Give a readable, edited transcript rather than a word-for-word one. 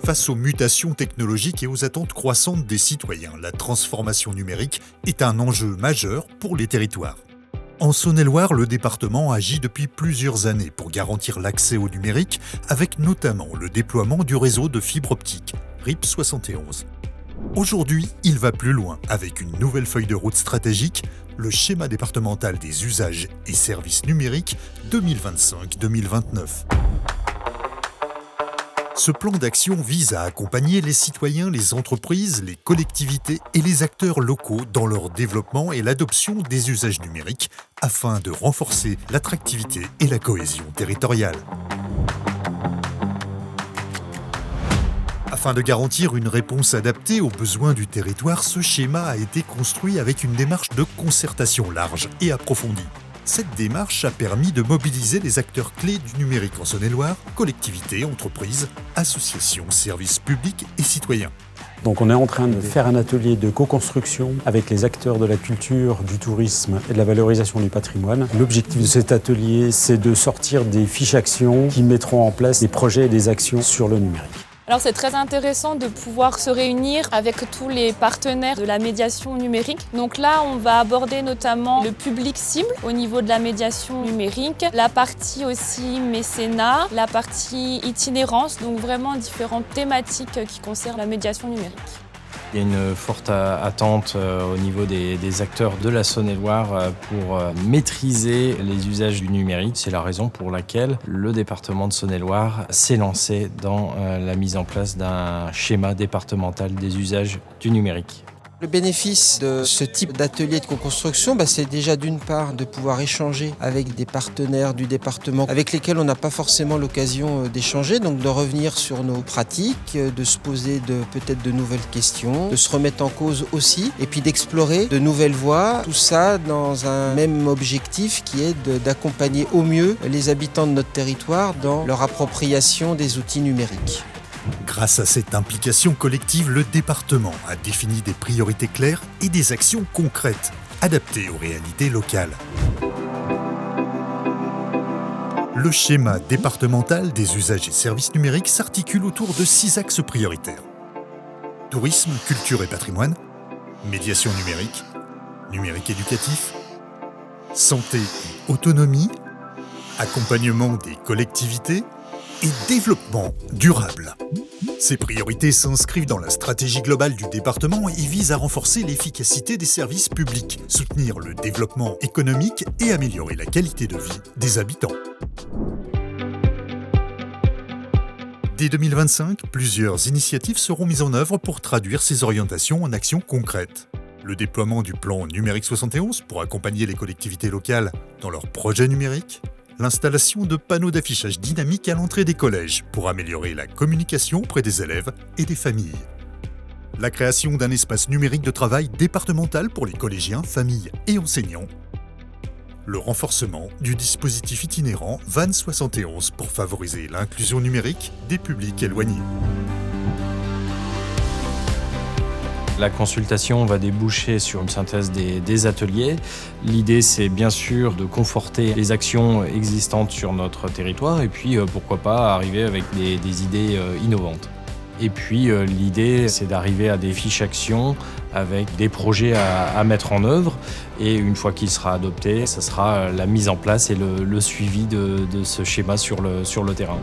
Face aux mutations technologiques et aux attentes croissantes des citoyens, la transformation numérique est un enjeu majeur pour les territoires. En Saône-et-Loire, le département agit depuis plusieurs années pour garantir l'accès au numérique, avec notamment le déploiement du réseau de fibre optique, RIP 71. Aujourd'hui, il va plus loin avec une nouvelle feuille de route stratégique, le schéma départemental des usages et services numériques 2025-2029. Ce plan d'action vise à accompagner les citoyens, les entreprises, les collectivités et les acteurs locaux dans leur développement et l'adoption des usages numériques afin de renforcer l'attractivité et la cohésion territoriale. Afin de garantir une réponse adaptée aux besoins du territoire, ce schéma a été construit avec une démarche de concertation large et approfondie. Cette démarche a permis de mobiliser les acteurs clés du numérique en Saône-et-Loire, collectivités, entreprises, associations, services publics et citoyens. Donc on est en train de faire un atelier de co-construction avec les acteurs de la culture, du tourisme et de la valorisation du patrimoine. L'objectif de cet atelier, c'est de sortir des fiches actions qui mettront en place des projets et des actions sur le numérique. Alors c'est très intéressant de pouvoir se réunir avec tous les partenaires de la médiation numérique. Donc là, on va aborder notamment le public cible au niveau de la médiation numérique, la partie aussi mécénat, la partie itinérance, donc vraiment différentes thématiques qui concernent la médiation numérique. Il y a une forte attente au niveau des acteurs de la Saône-et-Loire pour maîtriser les usages du numérique. C'est la raison pour laquelle le département de Saône-et-Loire s'est lancé dans la mise en place d'un schéma départemental des usages du numérique. Le bénéfice de ce type d'atelier de co-construction, c'est déjà d'une part de pouvoir échanger avec des partenaires du département avec lesquels on n'a pas forcément l'occasion d'échanger, donc de revenir sur nos pratiques, de se poser peut-être de nouvelles questions, de se remettre en cause aussi, et puis d'explorer de nouvelles voies, tout ça dans un même objectif qui est d'accompagner au mieux les habitants de notre territoire dans leur appropriation des outils numériques. Grâce à cette implication collective, le département a défini des priorités claires et des actions concrètes, adaptées aux réalités locales. Le schéma départemental des usages et services numériques s'articule autour de 6 axes prioritaires. Tourisme, culture et patrimoine, médiation numérique, numérique éducatif, santé et autonomie, accompagnement des collectivités, et développement durable. Ces priorités s'inscrivent dans la stratégie globale du département et visent à renforcer l'efficacité des services publics, soutenir le développement économique et améliorer la qualité de vie des habitants. Dès 2025, plusieurs initiatives seront mises en œuvre pour traduire ces orientations en actions concrètes. Le déploiement du plan Numérique 71 pour accompagner les collectivités locales dans leurs projets numériques, l'installation de panneaux d'affichage dynamiques à l'entrée des collèges pour améliorer la communication auprès des élèves et des familles. La création d'un espace numérique de travail départemental pour les collégiens, familles et enseignants. Le renforcement du dispositif itinérant VAN 71 pour favoriser l'inclusion numérique des publics éloignés. La consultation va déboucher sur une synthèse des ateliers. L'idée, c'est bien sûr de conforter les actions existantes sur notre territoire et puis pourquoi pas arriver avec des idées innovantes. Et puis l'idée, c'est d'arriver à des fiches actions avec des projets à mettre en œuvre. Et une fois qu'il sera adopté, ça sera la mise en place et le suivi de ce schéma sur le terrain.